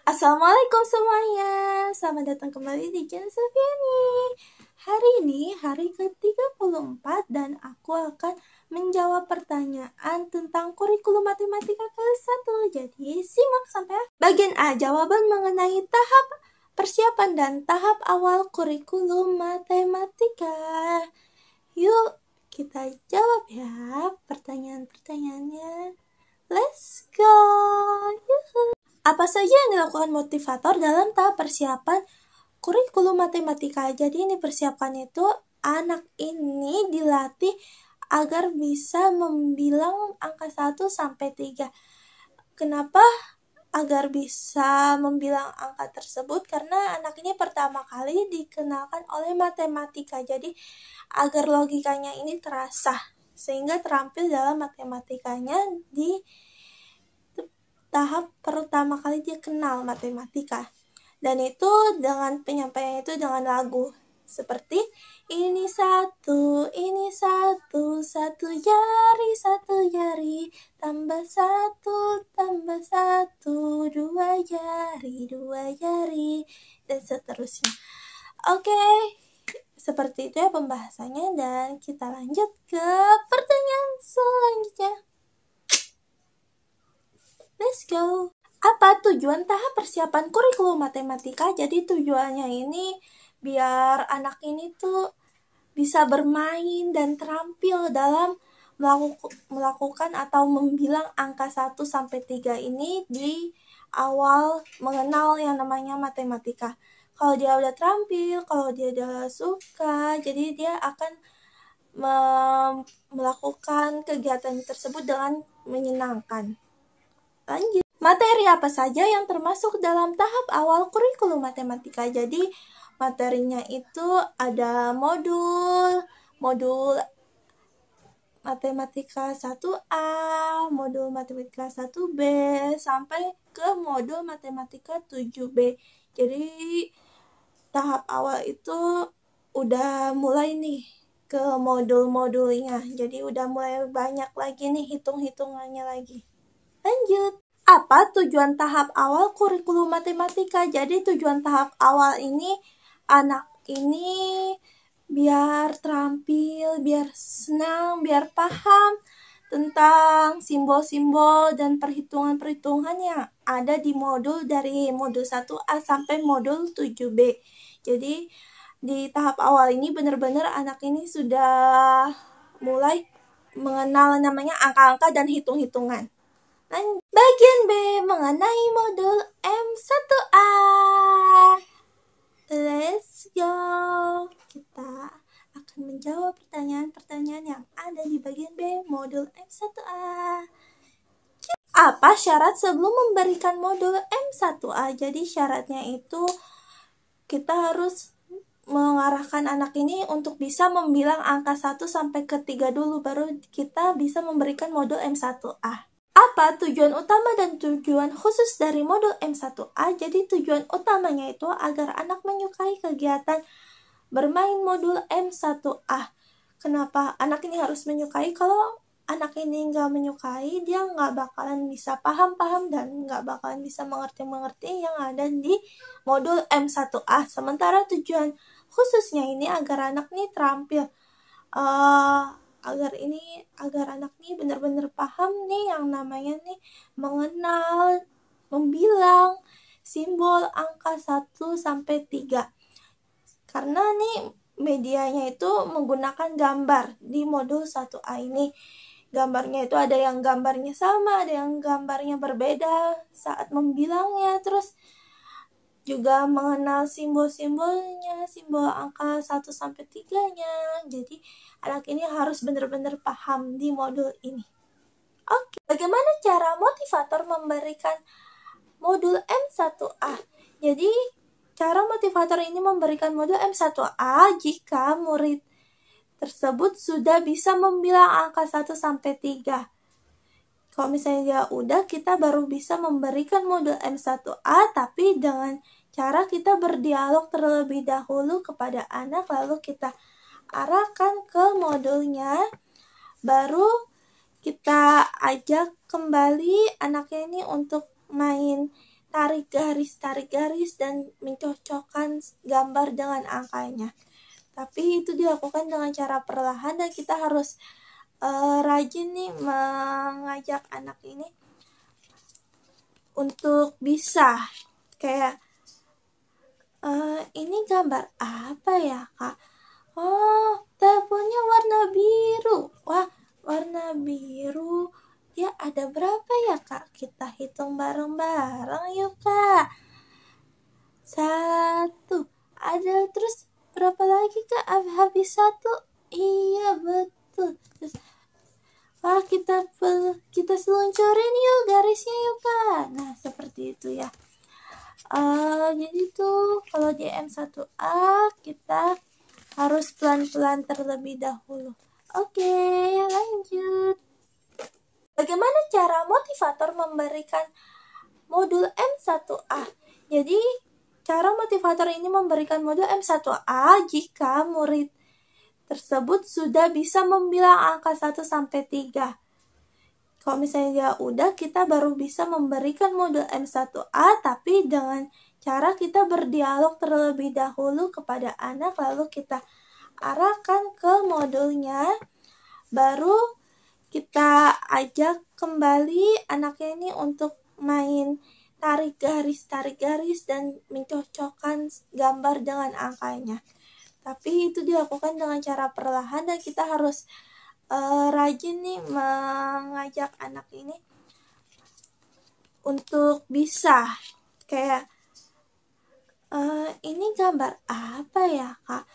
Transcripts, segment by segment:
Assalamualaikum semuanya, selamat datang kembali di channel Sylviani. Hari ini hari ke-34 dan aku akan menjawab pertanyaan tentang kurikulum matematika ke-1. Jadi simak sampai bagian A, jawaban mengenai tahap persiapan dan tahap awal kurikulum matematika. Yuk kita jawab ya pertanyaan-pertanyaannya. Let's go. Yuhu. Apa saja yang dilakukan motivator dalam tahap persiapan kurikulum matematika? Jadi ini persiapan itu anak ini dilatih agar bisa membilang angka 1 sampai 3. Kenapa agar bisa membilang angka tersebut? Karena anak ini pertama kali dikenalkan oleh matematika. Jadi agar logikanya ini terasa sehingga terampil dalam matematikanya di tahap pertama kali dia kenal matematika. Dan itu dengan penyampaian itu dengan lagu seperti ini satu, satu jari, tambah satu, dua jari, dan seterusnya. Oke, seperti itu ya pembahasannya, dan kita lanjut ke pertanyaan selanjutnya. Let's go. Apa tujuan tahap persiapan kurikulum matematika? Jadi tujuannya ini biar anak ini tuh bisa bermain dan terampil dalam melakukan atau membilang angka 1 sampai 3 ini di awal mengenal yang namanya matematika. Kalau dia udah terampil, kalau dia udah suka, jadi dia akan melakukan kegiatan tersebut dengan menyenangkan. Lanjut. Materi apa saja yang termasuk dalam tahap awal kurikulum matematika? Jadi materinya itu ada modul matematika 1A, modul matematika 1B, sampai ke modul matematika 7B. Jadi tahap awal itu udah mulai nih ke modul-modulnya. Jadi udah mulai banyak lagi nih hitung-hitungannya lagi. Lanjut. Apa tujuan tahap awal kurikulum matematika? Jadi tujuan tahap awal ini anak ini biar terampil, biar senang, biar paham tentang simbol-simbol dan perhitungan-perhitungan yang ada di modul dari modul 1A sampai modul 7B. Jadi di tahap awal ini benar-benar anak ini sudah mulai mengenal namanya angka-angka dan hitung-hitungan. Bagian B mengenai modul M1A. Let's go. Kita akan menjawab pertanyaan-pertanyaan yang ada di bagian B modul M1A. Apa syarat sebelum memberikan modul M1A? Jadi syaratnya itu kita harus mengarahkan anak ini untuk bisa membilang angka 1 sampai ke 3 dulu, baru kita bisa memberikan modul M1A. Apa tujuan utama dan tujuan khusus dari modul M1A? Jadi tujuan utamanya itu agar anak menyukai kegiatan bermain modul M1A. Kenapa anak ini harus menyukai? Kalau anak ini nggak menyukai, dia nggak bakalan bisa paham-paham dan nggak bakalan bisa mengerti-mengerti yang ada di modul M1A. Sementara tujuan khususnya ini agar anak ini terampil, agar anak nih benar-benar paham nih yang namanya nih mengenal, membilang simbol angka 1 sampai 3. Karena nih medianya itu menggunakan gambar di modul 1A ini. Gambarnya itu ada yang gambarnya sama, ada yang gambarnya berbeda saat membilangnya, terus juga mengenal simbol-simbolnya, simbol angka 1 sampai 3-nya. Jadi anak ini harus benar-benar paham di modul ini. Oke, bagaimana cara motivator memberikan modul M1A? Jadi cara motivator ini memberikan modul M1A jika murid tersebut sudah bisa membilang angka 1 sampai 3. Kalau misalnya dia udah, kita baru bisa memberikan modul M1A, tapi dengan cara kita berdialog terlebih dahulu kepada anak, lalu kita arahkan ke modulnya, baru kita ajak kembali anaknya ini untuk main tarik garis, dan mencocokkan gambar dengan angkanya. Tapi itu dilakukan dengan cara perlahan dan kita harus rajin nih mengajak anak ini untuk bisa kayak ini gambar apa ya kak? Oh, teleponnya warna biru. Wah, warna biru. Ya ada berapa ya kak? Kita hitung bareng-bareng yuk kak. 1. Ada terus berapa lagi kak? Habis 1. Iya betul. Terus, wah kita seluncurin yuk garisnya yuk kak. Nah seperti itu ya. Jadi tuh kalau di M1A kita harus pelan-pelan terlebih dahulu. Oke, lanjut. Bagaimana cara motivator memberikan modul M1A? Jadi cara motivator ini memberikan modul M1A jika murid tersebut sudah bisa membilang angka 1 sampai 3. Kalau misalnya dia udah, kita baru bisa memberikan modul M1A, tapi dengan cara kita berdialog terlebih dahulu kepada anak, lalu kita arahkan ke modulnya, baru kita ajak kembali anaknya ini untuk main tarik garis, dan mencocokkan gambar dengan angkanya. Tapi itu dilakukan dengan cara perlahan dan kita harus rajin nih mengajak anak ini untuk bisa kayak ini gambar apa ya kak?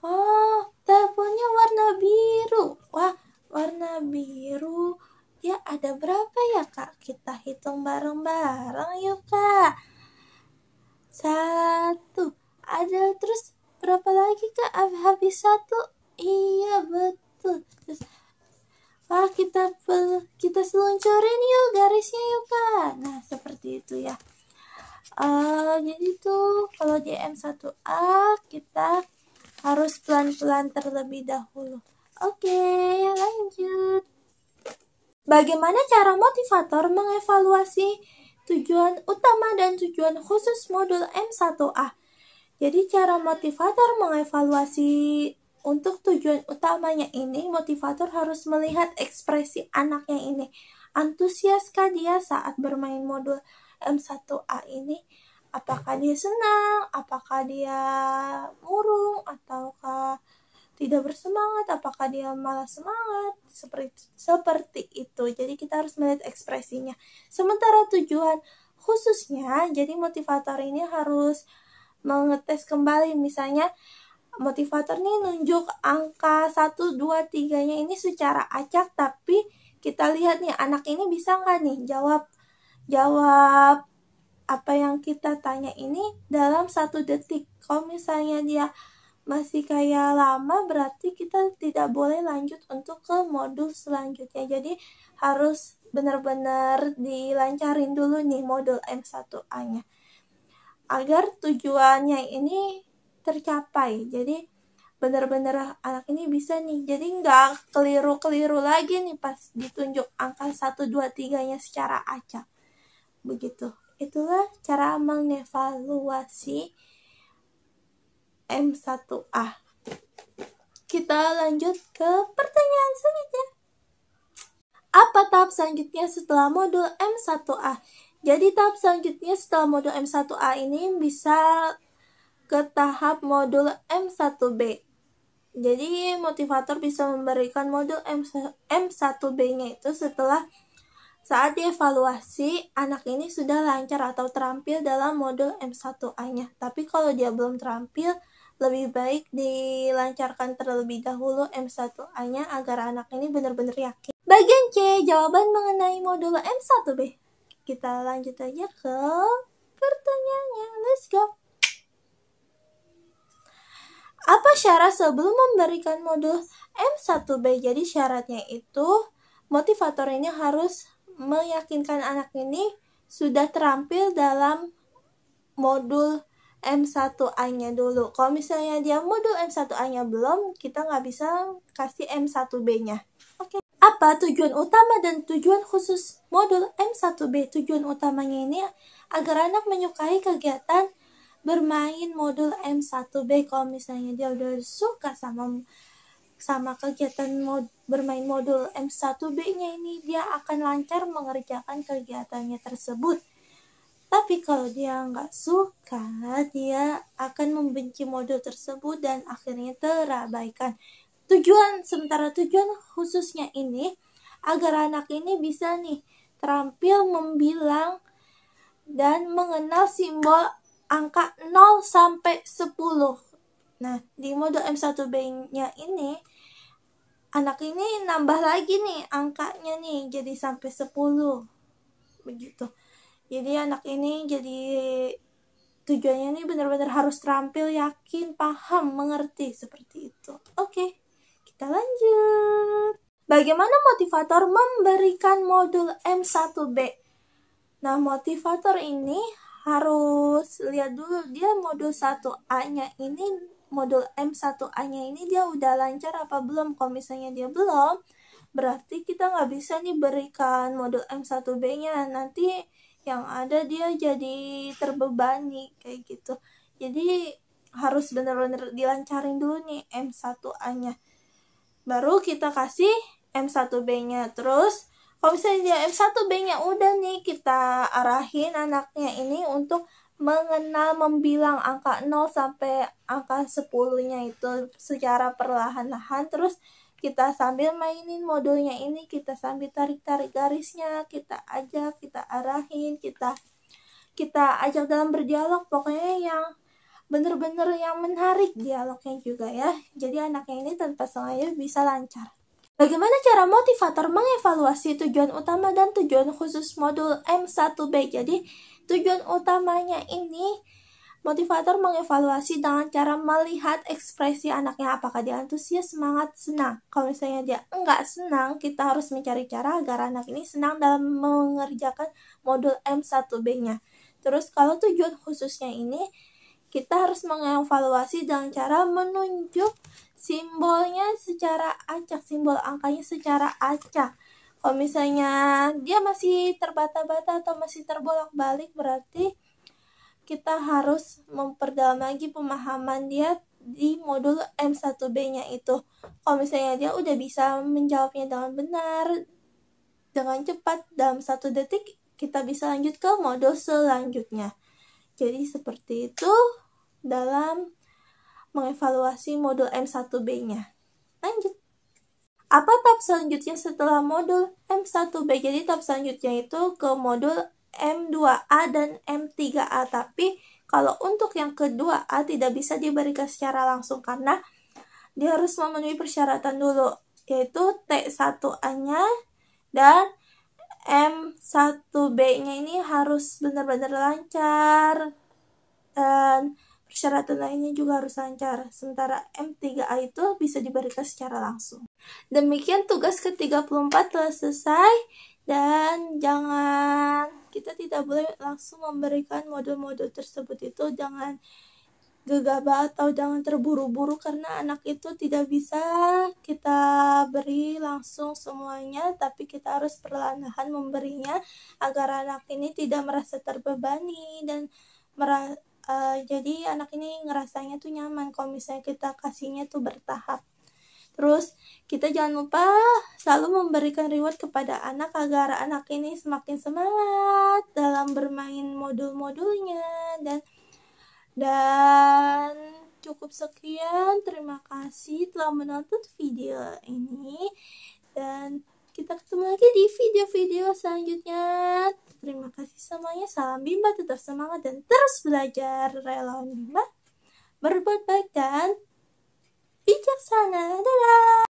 Oh, teleponnya warna biru. Wah, warna biru. Ya ada berapa ya kak? Kita hitung bareng-bareng yuk kak. 1. Ada terus berapa lagi kak? Habis 1. Iya betul. Terus, wah kita seluncurin yuk garisnya yuk kak. Nah seperti itu ya. Jadi tuh kalau di M1A kita harus pelan-pelan terlebih dahulu. Oke, lanjut. Bagaimana cara motivator mengevaluasi tujuan utama dan tujuan khusus modul M1A? Jadi cara motivator mengevaluasi untuk tujuan utamanya ini, motivator harus melihat ekspresi anaknya ini. Antusiaskah dia saat bermain modul M1A ini? Apakah dia senang? Apakah dia murung? Ataukah tidak bersemangat? Apakah dia malah semangat? Seperti itu. Jadi kita harus melihat ekspresinya. Sementara tujuan khususnya, jadi motivator ini harus mengetes kembali, misalnya motivator nih nunjuk angka 1, 2, 3-nya ini secara acak, tapi kita lihat nih anak ini bisa nggak nih jawab apa yang kita tanya ini dalam 1 detik. Kalau misalnya dia masih kayak lama, berarti kita tidak boleh lanjut untuk ke modul selanjutnya. Jadi harus benar-benar dilancarin dulu nih modul M1A-nya agar tujuannya ini tercapai. Jadi benar-benar anak ini bisa nih. Jadi nggak keliru-keliru lagi nih pas ditunjuk angka 1, 2, 3-nya secara acak. Begitu. Itulah cara mengevaluasi M1A. Kita lanjut ke pertanyaan selanjutnya. Apa tahap selanjutnya setelah modul M1A? Jadi tahap selanjutnya setelah modul M1A ini bisa ke tahap modul M1B. Jadi motivator bisa memberikan modul M1B-nya itu setelah saat dievaluasi anak ini sudah lancar atau terampil dalam modul M1A-nya. Tapi kalau dia belum terampil, lebih baik dilancarkan terlebih dahulu M1A-nya agar anak ini benar-benar yakin. Bagian C, jawaban mengenai modul M1B. Kita lanjut aja ke pertanyaannya. Let's go. Apa syarat sebelum memberikan modul M1B? Jadi syaratnya itu motivator ini harus meyakinkan anak ini sudah terampil dalam modul M1A-nya dulu. Kalau misalnya dia modul M1A-nya belum, kita nggak bisa kasih M1B-nya. Oke. Apa tujuan utama dan tujuan khusus modul M1B? Tujuan utamanya ini agar anak menyukai kegiatan bermain modul M1B. Kalau misalnya dia udah suka sama kegiatan bermain modul M1B-nya ini, dia akan lancar mengerjakan kegiatannya tersebut. Tapi kalau dia nggak suka, dia akan membenci modul tersebut dan akhirnya terabaikan. Sementara tujuan khususnya ini agar anak ini bisa nih terampil membilang dan mengenal simbol angka 0 sampai 10. Nah, di modul M1B-nya ini anak ini nambah lagi nih angkanya nih jadi sampai 10. Begitu. Jadi anak ini jadi tujuannya nih benar-benar harus terampil, yakin, paham, mengerti seperti itu. Oke, kita lanjut. Bagaimana motivator memberikan modul M1B? Nah, motivator ini harus lihat dulu dia modul 1A-nya ini, modul M1A-nya ini dia udah lancar apa belum. Kalau misalnya dia belum, berarti kita nggak bisa nih berikan modul M1B-nya. Nanti yang ada dia jadi terbebani kayak gitu. Jadi harus benar-benar dilancarin dulu nih M1A-nya. Baru kita kasih M1B-nya. Terus kalau misalnya dia M1B-nya udah nih, kita arahin anaknya ini untuk mengenal membilang angka 0 sampai angka 10-nya itu secara perlahan-lahan. Terus kita sambil mainin modulnya ini, kita sambil tarik-tarik garisnya, kita ajak, kita arahin, kita ajak dalam berdialog, pokoknya yang bener-bener yang menarik dialognya juga ya. Jadi anaknya ini tanpa sengaja bisa lancar. Bagaimana cara motivator mengevaluasi tujuan utama dan tujuan khusus modul M1B? Jadi tujuan utamanya ini motivator mengevaluasi dengan cara melihat ekspresi anaknya, apakah dia antusias, semangat, senang. Kalau misalnya dia enggak senang, kita harus mencari cara agar anak ini senang dalam mengerjakan modul M1B-nya. Terus kalau tujuan khususnya ini, kita harus mengevaluasi dengan cara menunjuk simbolnya secara acak, simbol angkanya secara acak. Kalau misalnya dia masih terbata-bata atau masih terbolak-balik, berarti kita harus memperdalam lagi pemahaman dia di modul M1B-nya itu. Kalau misalnya dia udah bisa menjawabnya dengan benar, dengan cepat, dalam 1 detik, kita bisa lanjut ke modul selanjutnya. Jadi seperti itu dalam mengevaluasi modul M1B-nya. Lanjut. Apa tahap selanjutnya setelah modul M1B? Jadi tahap selanjutnya itu ke modul M2A dan M3A. Tapi kalau untuk yang kedua A tidak bisa diberikan secara langsung karena dia harus memenuhi persyaratan dulu, yaitu T1A-nya dan M1B-nya ini harus benar-benar lancar dan persyaratan lainnya juga harus lancar. Sementara M3A itu bisa diberikan secara langsung. Demikian tugas ke-34 telah selesai. Dan kita tidak boleh langsung memberikan modul-modul tersebut itu. Jangan gegabah atau jangan terburu-buru karena anak itu tidak bisa kita beri langsung semuanya, tapi kita harus perlahan-lahan memberinya agar anak ini tidak merasa terbebani dan jadi anak ini ngerasanya tuh nyaman kalau misalnya kita kasihnya tuh bertahap. Terus kita jangan lupa selalu memberikan reward kepada anak agar anak ini semakin semangat dalam bermain modul-modulnya. Dan cukup sekian, terima kasih telah menonton video ini dan kita ketemu lagi di video-video selanjutnya. Terima kasih semuanya, salam Bimba, tetap semangat dan terus belajar. Relawan Bimba berbuat baik dan bijaksana. Dadah!